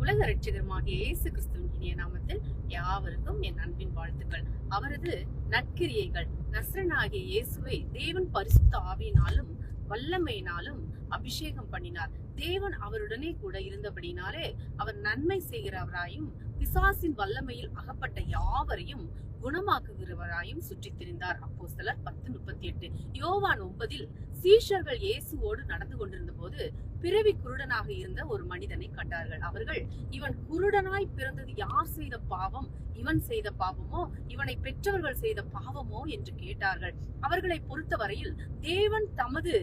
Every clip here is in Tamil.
உலக இரட்சகருமாகிய இயேசு கிறிஸ்துவின் இனிய நாமத்தில் யாவருக்கும் என் அன்பின் வாழ்த்துக்கள். அவரது நற்கிரியைகள். நசரேயனாகிய இயேசுவை தேவன் பரிசுத்த ஆவியினாலும் வல்லமையினாலும் அபிஷேகம் பண்ணினார். தேவன் அவருடனே கூட இருந்தபடினாலே அவர் நன்மை செய்கிறவராயும் பிசாசின் வல்லமையில் அகப்பட்ட யாவரையும் குணமாக்குகிறவராயும் சுற்றி திரிந்தார். அப்போஸ்தலர் 10:38. யோவான் 9 சீஷர்கள் இயேசுவோடு நடந்து கொண்டிருந்த போது பிறவி குருடனாக இருந்த ஒரு மனிதனை கண்டார்கள். அவர்கள், இவன் குருடனாய் பிறந்தது யார் செய்த பாவம்? இவன் செய்த பாவமோ இவனை பெற்றவர்கள் செய்த பாவமோ என்று கேட்டார்கள். அவர்களை பொறுத்தவரையில் தேவன் தமது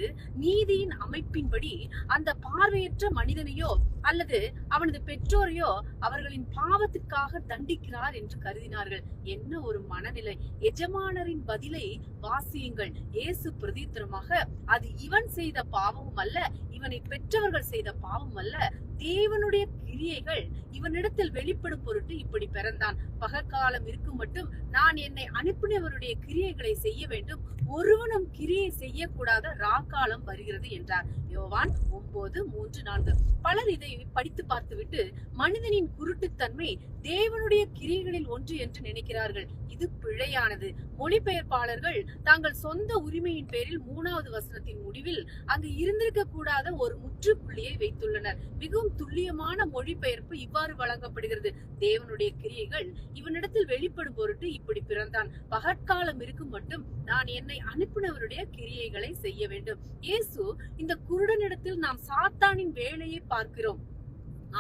நீதியின் அமைப்பின்படி அந்த பார்வையற்ற மனிதனையோ அல்லது அவனது பெற்றோரையோ அவர்களின் பாவத்துக்காக தண்டிக்கிறார் என்று கருதினார்கள். என்ன ஒரு மனநிலை! எஜமானரின் பதிலை வாசியுங்கள். இயேசு பிரதித்திரமாக, அது இவன் செய்த பாவமும் அல்ல, இவனை பெற்றவர்கள் செய்த பாவம் அல்ல, தேவனுடைய கிரியைகள் இவனிடத்தில் வெளிப்படும் பொருட்டு இப்படி பிறந்தான். பகற்காலம் இருக்கும் மட்டும் நான் என்னை அனுப்பினவருடைய கிரியைகளை செய்ய வேண்டும், ஒருவனும் கிரியை செய்யக்கூடாத ராக்காலம் வருகிறது என்றார். யோவான் 9:3-4. பலர் இதை படித்து பார்த்துவிட்டு மனிதனின் குருட்டுத்தன்மை தேவனுடைய கிரியைகளில் ஒன்று என்று நினைக்கிறார்கள். இது பிழையானது. மொழிபெயர்ப்பாளர்கள் தங்கள் சொந்த உரிமையின் பேரில் 3வது வசனத்தின் முடிவில் அங்கு இருந்திருக்க கூடாத ஒரு முற்றுப்புள்ளியை வைத்துள்ளனர். மிகவும் துல்லியமான மொழிபெயர்ப்பு இவ்வாறு வழங்கப்படுகிறது: தேவனுடைய கிரியைகள் இவனிடத்தில் வெளிப்படும் பொருட்டு இப்படி பிறந்தான். பகற்காலம் இருக்கும் மட்டும் நான் என்னை அனுப்பினவருடைய கிரியைகளை செய்ய வேண்டும். இயேசு இந்த குருடனிடத்தில் நாம் சாத்தானின் வேலையை பார்க்கிறோம்.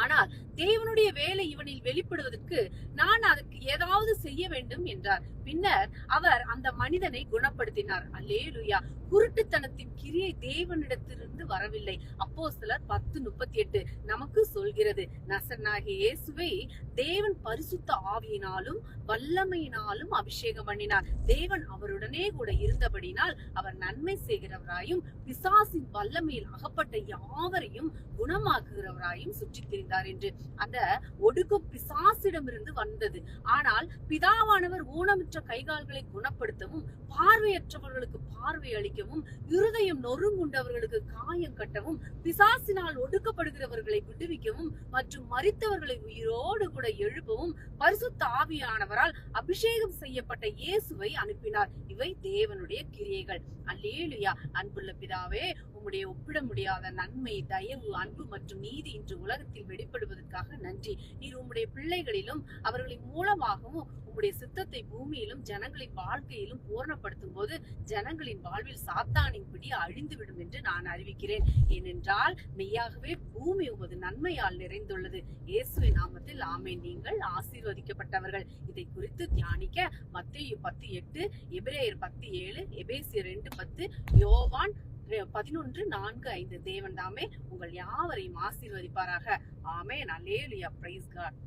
ஆனால் தேவனுடைய வேலை இவனில் வெளிப்படுவதற்கு நான் அதற்கு ஏதாவது செய்ய வேண்டும் என்றார். பின்னர் அவர் அந்த மனிதனை குணப்படுத்தினார். அல்லேலூயா! குருட்டுத்தனத்தின் கிரியை தேவனிடத்திலிருந்து வரவில்லை. அப்போஸ்தலர் 10:38 நமக்கு சொல்கிறது. நசரேயனாகிய இயேசுவை தேவன் பரிசுத்த ஆவியினாலும் வல்லமையினாலும் அபிஷேகம் பண்ணினார். தேவன் அவருடனே கூட இருந்தபடினால் அவர் நன்மை செய்கிறவராயும் பிசாசின் வல்லமையில் அகப்பட்ட யாவரையும் குணமாக்குகிறவராயும் சுற்றி திரிந்தார் என்று அந்த ஒடுக்கும் பிசாசிடமிருந்து வந்தது. ஆனால் பிதாவானவர் ஊனமுற்ற கைகால்களை குணப்படுத்தவும், பார்வையற்றவர்களுக்கு பார்வை அளிக்கவும், இருதயம் நொறுங்குண்டவர்களுக்கு காயம் கட்டவும், பிசாசினால் ஒடுக்கப்படுகிறவர்களை விடுவிக்கவும் மற்றும் மரித்தவர்களை உயிரோடு கூட எழுப்பவும் பரிசுத்த ஆவியானவரால் அபிஷேகம் செய்யப்பட்ட இயேசுவை அனுப்பினார். இவை தேவனுடைய கிரியைகள். அல்லேலூயா! அன்புள்ள பிதாவே, உம்முடைய ஒப்பிட முடியாத நன்மை, தயவு, அன்பு மற்றும் நீதி இன்று உலகத்தில் வெளிப்படுவதற்காக நன்றி. நீர் உம்முடைய பிள்ளைகளிலும் அவர்களின் மூலமாகவும் உம்முடைய சித்தத்தை பூமியிலும் ஜனங்களின் வாழ்க்கையிலும் பூரணப்படுத்தும் போது ஜனங்களின் வாழ்வில் சாத்தானின் பிடி அழிந்துவிடும் என்று நான் அறிவிக்கிறேன். ஏனென்றால் மெய்யாகவே பூமி உமது நன்மையால் நிறைந்துள்ளது. இயேசுவின் நாமத்தில் ஆமென். நீங்கள் ஆசீர்வதிக்கப்பட்டவர்கள். இதை குறித்து தியானிக்க மத்தேயு 10:8, எபிரேயர் 10:7, எபேசியர் 2:10, யோவான் 11:4-5. தேவன் தாமே உங்கள் யாவரையும் ஆசீர்வதிப்பாராக. ஆமென். அல்லேலூயா. Praise God.